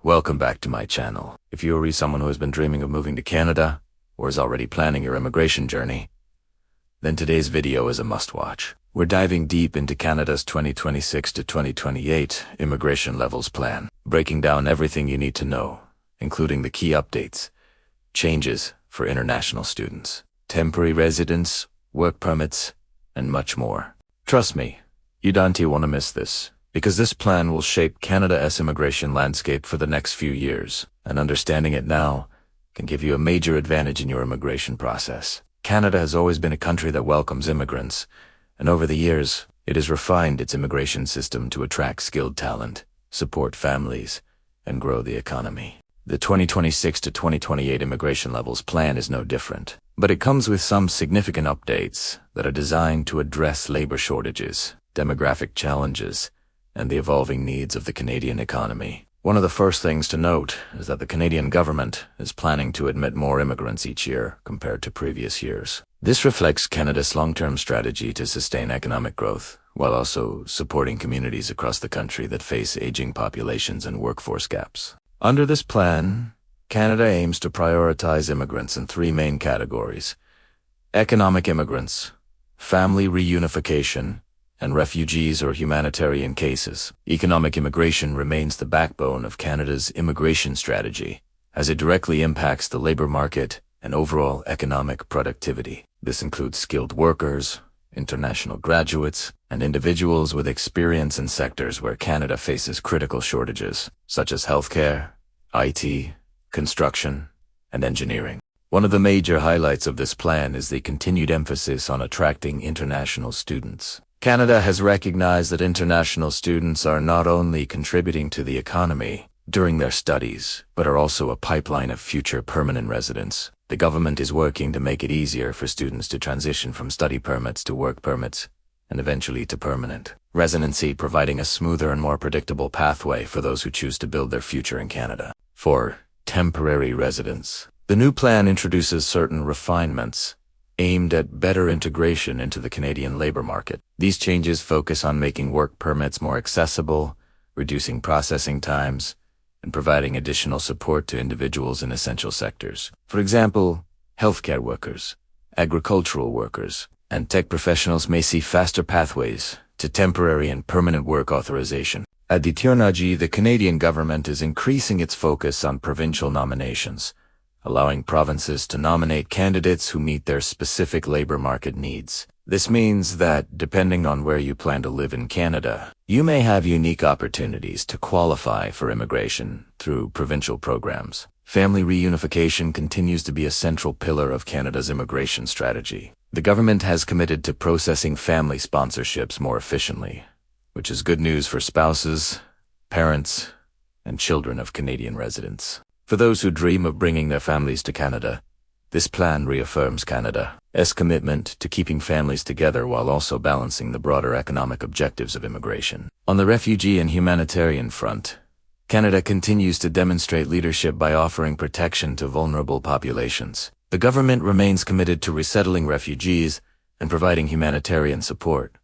Welcome back to my channel. If you are someone who has been dreaming of moving to Canada, or is already planning your immigration journey, then today's video is a must-watch. We're diving deep into Canada's 2026 to 2028 immigration levels plan, breaking down everything you need to know, including the key updates, changes for international students, temporary residents, work permits, and much more. Trust me, you don't want to miss this, because this plan will shape Canada's immigration landscape for the next few years, and understanding it now can give you a major advantage in your immigration process. Canada has always been a country that welcomes immigrants, and over the years, it has refined its immigration system to attract skilled talent, support families, and grow the economy. The 2026 to 2028 immigration levels plan is no different, but it comes with some significant updates that are designed to address labor shortages, demographic challenges, and the evolving needs of the Canadian economy. One of the first things to note is that the Canadian government is planning to admit more immigrants each year compared to previous years. This reflects Canada's long-term strategy to sustain economic growth, while also supporting communities across the country that face aging populations and workforce gaps. Under this plan, Canada aims to prioritize immigrants in three main categories: economic immigrants, family reunification, and refugees or humanitarian cases. Economic immigration remains the backbone of Canada's immigration strategy, as it directly impacts the labor market and overall economic productivity. This includes skilled workers, international graduates, and individuals with experience in sectors where Canada faces critical shortages, such as healthcare, IT, construction, and engineering. One of the major highlights of this plan is the continued emphasis on attracting international students. Canada has recognized that international students are not only contributing to the economy during their studies, but are also a pipeline of future permanent residents. The government is working to make it easier for students to transition from study permits to work permits, and eventually to permanent residency, providing a smoother and more predictable pathway for those who choose to build their future in Canada. For temporary residents, the new plan introduces certain refinements aimed at better integration into the Canadian labor market. These changes focus on making work permits more accessible, reducing processing times, and providing additional support to individuals in essential sectors. For example, healthcare workers, agricultural workers, and tech professionals may see faster pathways to temporary and permanent work authorization. Additionally, the Canadian government is increasing its focus on provincial nominations, allowing provinces to nominate candidates who meet their specific labor market needs. This means that, depending on where you plan to live in Canada, you may have unique opportunities to qualify for immigration through provincial programs. Family reunification continues to be a central pillar of Canada's immigration strategy. The government has committed to processing family sponsorships more efficiently, which is good news for spouses, parents, and children of Canadian residents. For those who dream of bringing their families to Canada, this plan reaffirms Canada's commitment to keeping families together while also balancing the broader economic objectives of immigration. On the refugee and humanitarian front, Canada continues to demonstrate leadership by offering protection to vulnerable populations. The government remains committed to resettling refugees and providing humanitarian support,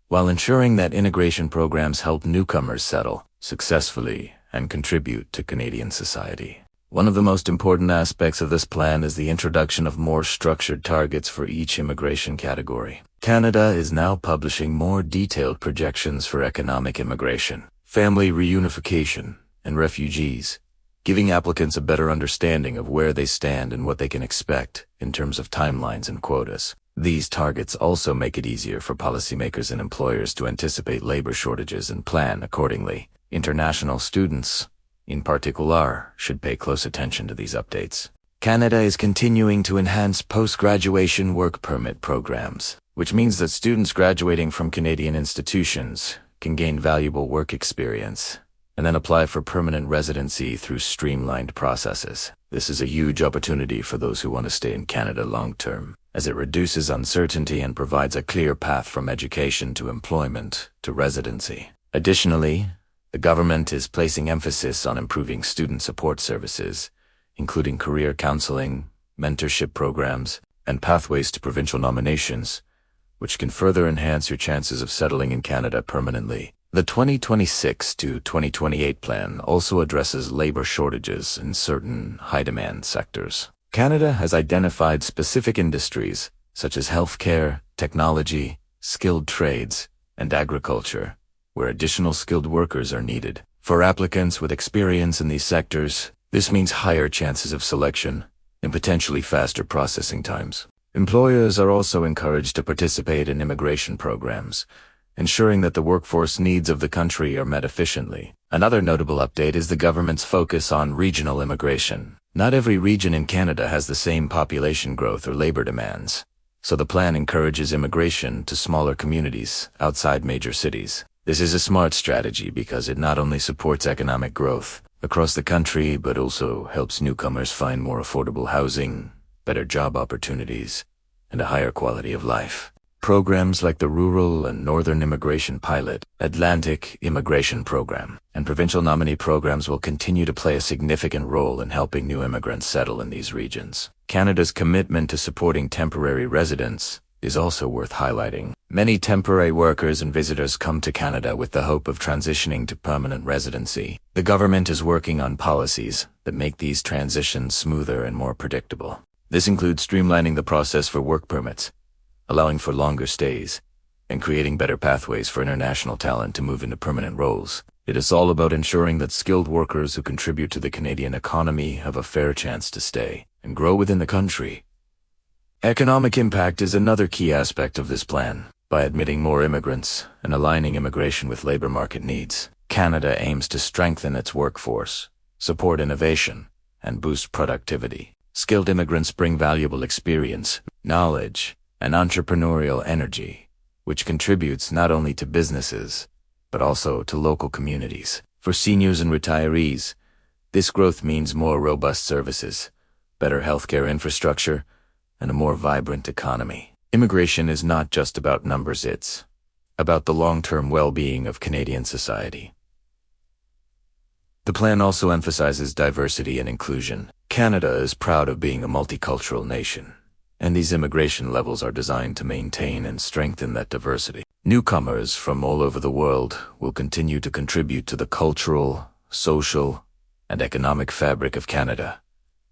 while ensuring that integration programs help newcomers settle successfully and contribute to Canadian society. One of the most important aspects of this plan is the introduction of more structured targets for each immigration category. Canada is now publishing more detailed projections for economic immigration, family reunification, and refugees, giving applicants a better understanding of where they stand and what they can expect in terms of timelines and quotas. These targets also make it easier for policymakers and employers to anticipate labor shortages and plan accordingly. International students, in particular, should pay close attention to these updates. Canada is continuing to enhance post-graduation work permit programs, which means that students graduating from Canadian institutions can gain valuable work experience and then apply for permanent residency through streamlined processes. This is a huge opportunity for those who want to stay in Canada long-term, as it reduces uncertainty and provides a clear path from education to employment to residency. Additionally, the government is placing emphasis on improving student support services, including career counseling, mentorship programs, and pathways to provincial nominations, which can further enhance your chances of settling in Canada permanently. The 2026 to 2028 plan also addresses labor shortages in certain high-demand sectors. Canada has identified specific industries such as healthcare, technology, skilled trades, and agriculture, where additional skilled workers are needed. For applicants with experience in these sectors, this means higher chances of selection and potentially faster processing times. Employers are also encouraged to participate in immigration programs, ensuring that the workforce needs of the country are met efficiently. Another notable update is the government's focus on regional immigration. Not every region in Canada has the same population growth or labor demands, so the plan encourages immigration to smaller communities outside major cities. This is a smart strategy because it not only supports economic growth across the country, but also helps newcomers find more affordable housing, better job opportunities, and a higher quality of life. Programs like the Rural and Northern Immigration Pilot, Atlantic Immigration Program, and Provincial nominee programs will continue to play a significant role in helping new immigrants settle in these regions. Canada's commitment to supporting temporary residents is also worth highlighting. Many temporary workers and visitors come to Canada with the hope of transitioning to permanent residency. The government is working on policies that make these transitions smoother and more predictable. This includes streamlining the process for work permits, allowing for longer stays, and creating better pathways for international talent to move into permanent roles. It is all about ensuring that skilled workers who contribute to the Canadian economy have a fair chance to stay and grow within the country. Economic impact is another key aspect of this plan. By admitting more immigrants and aligning immigration with labor market needs, Canada aims to strengthen its workforce, support innovation, and boost productivity. Skilled immigrants bring valuable experience, knowledge, and entrepreneurial energy, which contributes not only to businesses, but also to local communities. For seniors and retirees, this growth means more robust services, better healthcare infrastructure, and a more vibrant economy. Immigration is not just about numbers, it's about the long-term well-being of Canadian society. The plan also emphasizes diversity and inclusion. Canada is proud of being a multicultural nation, and these immigration levels are designed to maintain and strengthen that diversity. Newcomers from all over the world will continue to contribute to the cultural, social, and economic fabric of Canada,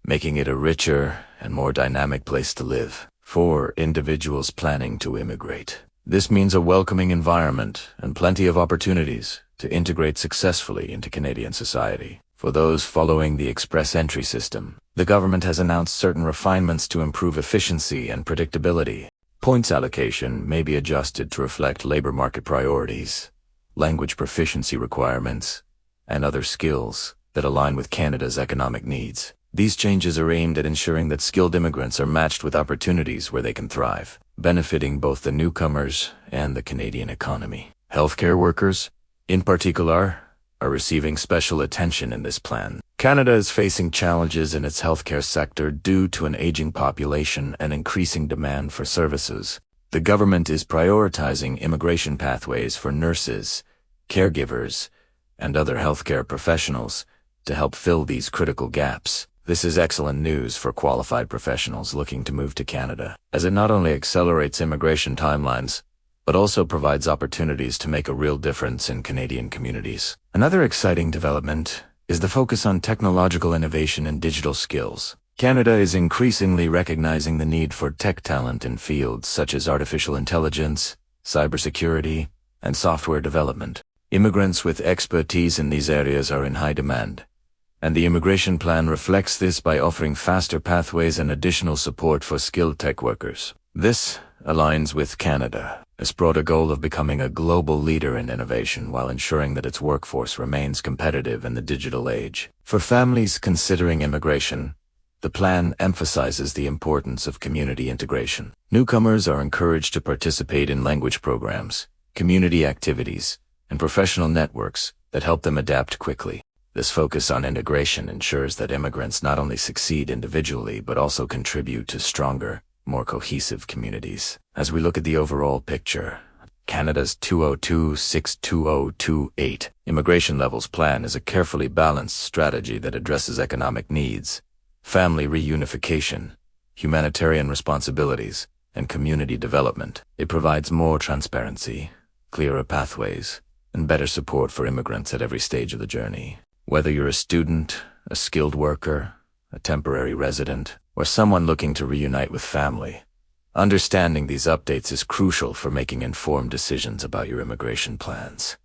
making it a richer and more dynamic place to live. For individuals planning to immigrate, this means a welcoming environment and plenty of opportunities to integrate successfully into Canadian society. For those following the express entry system, the government has announced certain refinements to improve efficiency and predictability. Points allocation may be adjusted to reflect labor market priorities, language proficiency requirements, and other skills that align with Canada's economic needs. These changes are aimed at ensuring that skilled immigrants are matched with opportunities where they can thrive, benefiting both the newcomers and the Canadian economy. Healthcare workers, in particular, are receiving special attention in this plan. Canada is facing challenges in its healthcare sector due to an aging population and increasing demand for services. The government is prioritizing immigration pathways for nurses, caregivers, and other healthcare professionals to help fill these critical gaps. This is excellent news for qualified professionals looking to move to Canada, as it not only accelerates immigration timelines, but also provides opportunities to make a real difference in Canadian communities. Another exciting development is the focus on technological innovation and digital skills. Canada is increasingly recognizing the need for tech talent in fields such as artificial intelligence, cybersecurity, and software development. Immigrants with expertise in these areas are in high demand, and the immigration plan reflects this by offering faster pathways and additional support for skilled tech workers. This aligns with Canada's broader goal of becoming a global leader in innovation while ensuring that its workforce remains competitive in the digital age. For families considering immigration, the plan emphasizes the importance of community integration. Newcomers are encouraged to participate in language programs, community activities, and professional networks that help them adapt quickly. This focus on integration ensures that immigrants not only succeed individually but also contribute to stronger, more cohesive communities. As we look at the overall picture, Canada's 2026-2028 immigration levels plan is a carefully balanced strategy that addresses economic needs, family reunification, humanitarian responsibilities, and community development. It provides more transparency, clearer pathways, and better support for immigrants at every stage of the journey. Whether you're a student, a skilled worker, a temporary resident, or someone looking to reunite with family, understanding these updates is crucial for making informed decisions about your immigration plans.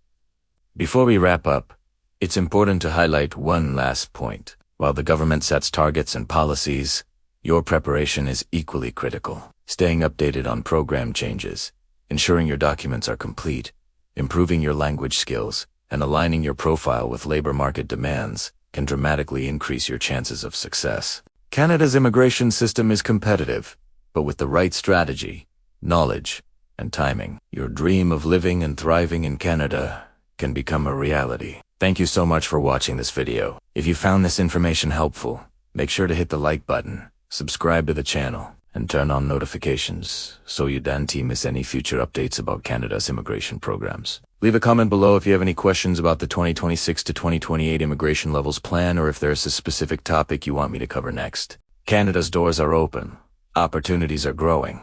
Before we wrap up, it's important to highlight one last point. While the government sets targets and policies, your preparation is equally critical. Staying updated on program changes, ensuring your documents are complete, improving your language skills, and aligning your profile with labor market demands can dramatically increase your chances of success. Canada's immigration system is competitive, but with the right strategy, knowledge, and timing, your dream of living and thriving in Canada can become a reality. Thank you so much for watching this video. If you found this information helpful, make sure to hit the like button, subscribe to the channel, and turn on notifications so you don't miss any future updates about Canada's immigration programs. Leave a comment below if you have any questions about the 2026 to 2028 immigration levels plan, or if there's a specific topic you want me to cover next. Canada's doors are open, opportunities are growing,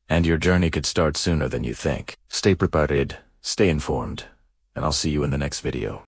and your journey could start sooner than you think. Stay prepared, stay informed, and I'll see you in the next video.